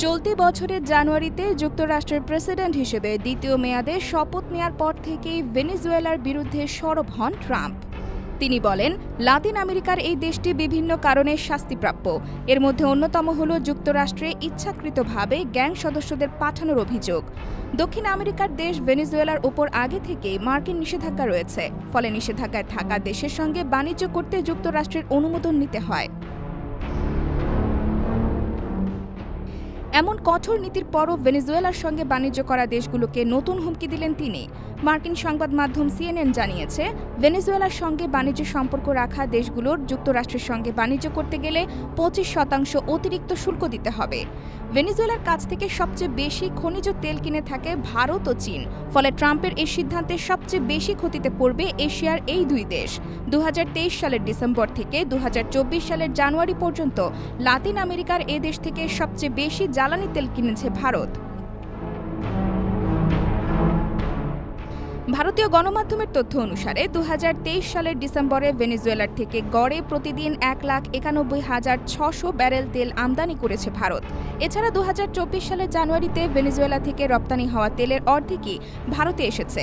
চলতি বছরের জানুয়ারিতে যুক্তরাষ্ট্রের প্রেসিডেন্ট হিসেবে দ্বিতীয় মেয়াদে শপথ নেয়ার পর থেকেই ভেনেজুয়েলার বিরুদ্ধে সরব হন ট্রাম্প। তিনি বলেন, লাতিন আমেরিকার এই দেশটি বিভিন্ন কারণে শাস্তিপ্রাপ্য। এর মধ্যে অন্যতম হল যুক্তরাষ্ট্রে ইচ্ছাকৃতভাবে গ্যাং সদস্যদের পাঠানোর অভিযোগ। দক্ষিণ আমেরিকার দেশ ভেনেজুয়েলার ওপর আগে থেকেই মার্কিন নিষেধাজ্ঞা রয়েছে, ফলে নিষেধাজ্ঞায় থাকা দেশের সঙ্গে বাণিজ্য করতে যুক্তরাষ্ট্রের অনুমোদন নিতে হয়। এমন কঠোর নীতির পরও ভেনেজুয়েলার সঙ্গে বাণিজ্য করা দেশগুলোকে নতুন হুমকি দিলেন তিনি। মার্কিন সংবাদ মাধ্যম CNN জানিয়েছে, ভেনেজুয়েলার সঙ্গে বাণিজ্য সম্পর্ক রাখা দেশগুলোর যুক্তরাষ্ট্রের সঙ্গে বাণিজ্য করতে গেলে 25% অতিরিক্ত শুল্ক দিতে হবে। ভেনেজুয়েলার কাছ থেকে সবচেয়ে বেশি খনিজ তেল কিনে থাকে ভারত ও চীন, ফলে ট্রাম্পের এই সিদ্ধান্তে সবচেয়ে বেশি ক্ষতিতে পড়বে এশিয়ার এই দুই দেশ। 2023 সালের ডিসেম্বর থেকে 2024 সালের জানুয়ারি পর্যন্ত লাতিন আমেরিকার এ দেশ থেকে সবচেয়ে বেশি জ্বালানি তেল কিনেছে ভারত। ভারতীয় গণমাধ্যমের তথ্য অনুসারে 2023 সালের ডিসেম্বরে ভেনেজুয়েলার থেকে গড়ে প্রতিদিন 1,91,600 ব্যারেল তেল আমদানি করেছে ভারত। এছাড়া 2024 সালের জানুয়ারিতে ভেনেজুয়েলা থেকে রপ্তানি হওয়া তেলের অর্ধেকই ভারতে এসেছে।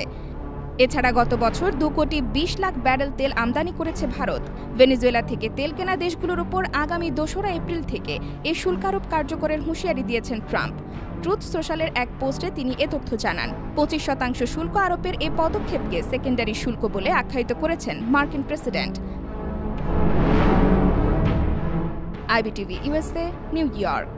এছাড়া গত বছর 2,20,00,000 ব্যারেল তেল আমদানি করেছে ভারত। ভেনেজুয়েলা থেকে তেল কেনা দেশগুলোর উপর আগামী 2রা এপ্রিল থেকে এই শুল্কারোপ কার্যকরের হুঁশিয়ারি দিয়েছেন ট্রাম্প। ট্রুথ সোশ্যালের এক পোস্টে তিনি এ তথ্য জানান। 25% শুল্ক আরোপের এই পদক্ষেপকে সেকেন্ডারি শুল্ক বলে আখ্যায়িত করেছেন মার্কিন president. IBTV USA, new York.